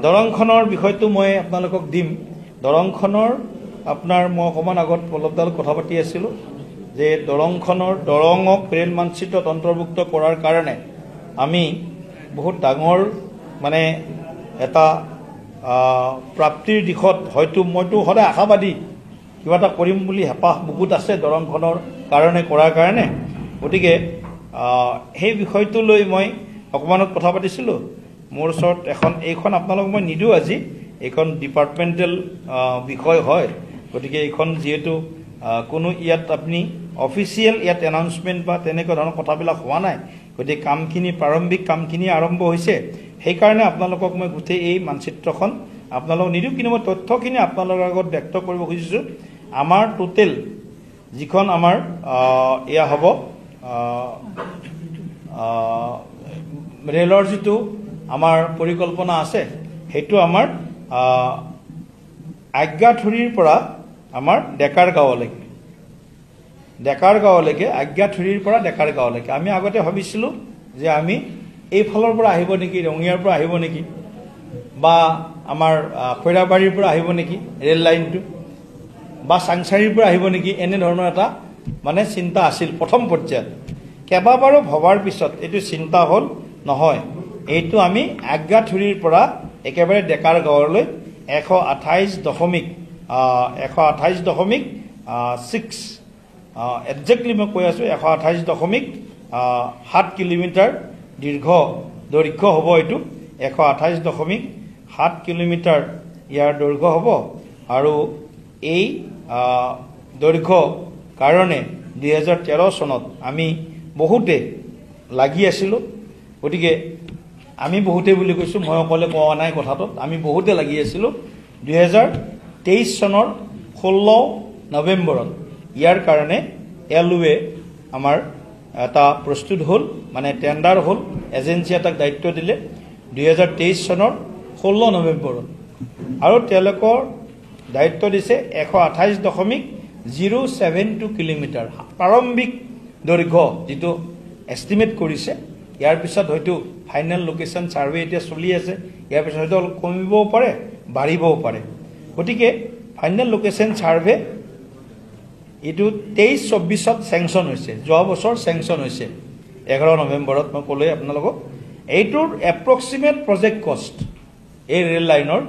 দলংখনৰ বিষয়টো মই আপোনালোকক দিম। দলংখনৰ আপোনাৰ মই অকণমান আগত অলপডাল কথা পাতি আছিলোঁ যে দলঙক ৰেল মানচিত্ৰত অন্তৰ্ভুক্ত কৰাৰ কাৰণে আমি বহুত ডাঙৰ মানে এটা প্ৰাপ্তিৰ দিশত হয়তো মইতো সদায় আশাবাদী কিবা এটা কৰিম বুলি হেঁপাহ বহুত আছে দলংখনৰ কাৰণে কৰাৰ কাৰণে। গতিকে সেই বিষয়টো লৈ মই অকণমানত কথা পাতিছিলোঁ। মোৰ ওচৰত এইখন আপোনালোকক মই নিদিওঁ আজি, এইখন ডিপাৰ্টমেণ্টেল বিষয় হয়। গতিকে এইখন যিহেতু কোনো ইয়াত আপুনি অফিচিয়েল ইয়াত এনাউন্সমেণ্ট বা তেনেকুৱা ধৰণৰ কথাবিলাক হোৱা নাই, গতিকে প্ৰাৰম্ভিক কামখিনি আৰম্ভ হৈছে। সেইকাৰণে আপোনালোকক মই গোটেই এই মানচিত্ৰখন আপোনালোকক নিদিওঁ, কিন্তু মই তথ্যখিনি আপোনালোকৰ আগত ব্যক্ত কৰিব খুজিছোঁ। আমাৰ টোটেল যিখন আমাৰ এয়া হ'ব ৰেলৰ যিটো আমাৰ পৰিকল্পনা আছে, সেইটো আমাৰ আজ্ঞাথুৰিৰ পৰা আমাৰ ডেকাৰগাঁৱলৈকে আজ্ঞাথুৰিৰ পৰা ডেকাৰগাঁৱলৈকে আমি আগতে ভাবিছিলোঁ যে আমি এইফালৰ পৰা আহিব নেকি, ৰঙিয়াৰ পৰা আহিব নেকি, বা আমাৰ খৈৰাবাৰীৰ পৰা আহিব নেকি ৰেল লাইনটো, বা চাংচাৰীৰ পৰা আহিব নেকি, এনেধৰণৰ এটা মানে চিন্তা আছিল প্ৰথম পৰ্যায়ত। কেইবাবাৰো ভবাৰ পিছত এইটো চিন্তা হ'ল নহয়, এইটো আমি আজ্ঞাথুৰিৰ পৰা একেবাৰে ডেকাৰগাঁৱলৈ 128.6 একজেক্টলি মই কৈ আছোঁ 128.7 কিলোমিটাৰ দৈৰ্ঘ্য হ'ব। এইটো 128.7 কিলোমিটাৰ ইয়াৰ দৈৰ্ঘ্য হ'ব। আৰু এই দৈৰ্ঘ্য কাৰণে 2013 চনত আমি বহুতে লাগি আছিলোঁ। গতিকে আমি বহুতে বুলি কৈছোঁ, মই অকলে কোৱা নাই কথাটোত, আমি বহুতে লাগি আছিলোঁ। 2023 চনৰ 16 নৱেম্বৰত ইয়াৰ কাৰণে LOA আমাৰ এটা প্ৰস্তুত হ'ল, মানে টেণ্ডাৰ হ'ল, এজেঞ্চি এটাক দায়িত্ব দিলে 2023 চনৰ 16 নৱেম্বৰত। আৰু তেওঁলোকৰ দায়িত্ব দিছে 128.072 কিলোমিটাৰ প্ৰাৰম্ভিক দৈৰ্ঘ্য যিটো এষ্টিমেট কৰিছে। ইয়াৰ পিছত হয়তো ফাইনেল লোকেশ্যন ছাৰ্ভে এতিয়া চলি আছে, ইয়াৰ পিছত হয়তো অলপ কমিবও পাৰে, বাঢ়িবও পাৰে। গতিকে ফাইনেল লোকেশ্যন ছাৰ্ভে এইটো 23-24ত চেংচন হৈছে, যোৱা বছৰ চেংচন হৈছে 11 নৱেম্বৰত মই ক'লোৱে আপোনালোকক। এইটোৰ এপ্ৰক্সিমেট প্ৰজেক্ট কষ্ট এই ৰেল লাইনৰ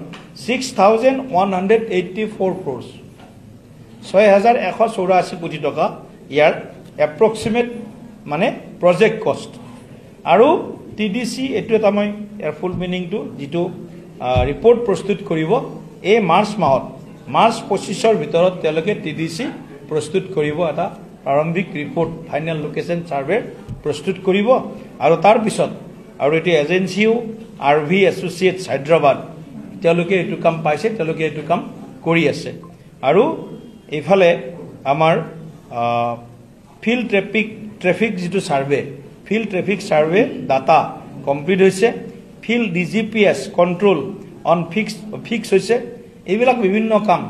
6,184 crores, 6,184 কোটি টকা ইয়াৰ এপ্ৰক্সিমেট মানে প্ৰজেক্ট কষ্ট। আৰু TDC এইটো এটা মই ইয়াৰ ফুল মিনিংটো যিটো ৰিপৰ্ট প্ৰস্তুত কৰিব এই মাৰ্চ 25ৰ ভিতৰত তেওঁলোকে TDC প্ৰস্তুত কৰিব, এটা প্ৰাৰম্ভিক ৰিপৰ্ট ফাইনেল লোকেশ্যন ছাৰ্ভে প্ৰস্তুত কৰিব। আৰু তাৰপিছত আৰু এইটো এজেঞ্চিও RV এছ'চিয়েটছ হায়দৰাবাদ তেওঁলোকে এইটো কাম পাইছে, তেওঁলোকে এইটো কাম কৰি আছে। আৰু এইফালে আমাৰ ফিল্ড ট্ৰেফিক যিটো survey, field traffic survey data complete হৈছে, field DGPS control on fix হৈছে। এইবিলাক বিভিন্ন কাম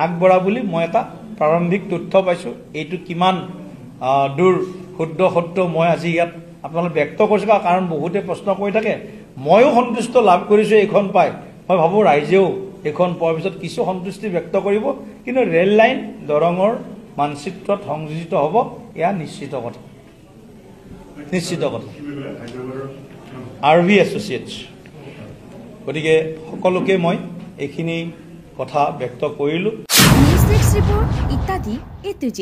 আগবঢ়া বুলি মই এটা প্ৰাৰম্ভিক তথ্য পাইছোঁ। এইটো কিমান দূৰ শুদ্ধ সত্য মই আজি ইয়াত আপোনালোক ব্যক্ত কৰিছোঁ, কাৰণ বহুতে প্ৰশ্ন কৰি থাকে। ময়ো সন্তুষ্ট লাভ কৰিছোঁ এইখন পাই, মই ভাবোঁ ৰাইজেও এইখন পোৱাৰ পিছত কিছু সন্তুষ্টি ব্যক্ত কৰিব। কিন্তু ৰেল লাইন দৰঙৰ মানচিত্ৰত সংযোজিত হ'ব, এয়া নিশ্চিত কথা। RV associates. গতিকে সকলোকে মই এইখিনি কথা ব্যক্ত কৰিলোঁ। নিউজ ডেস্ক ৰিপোৰ্ট ইত্যাদি A to Z।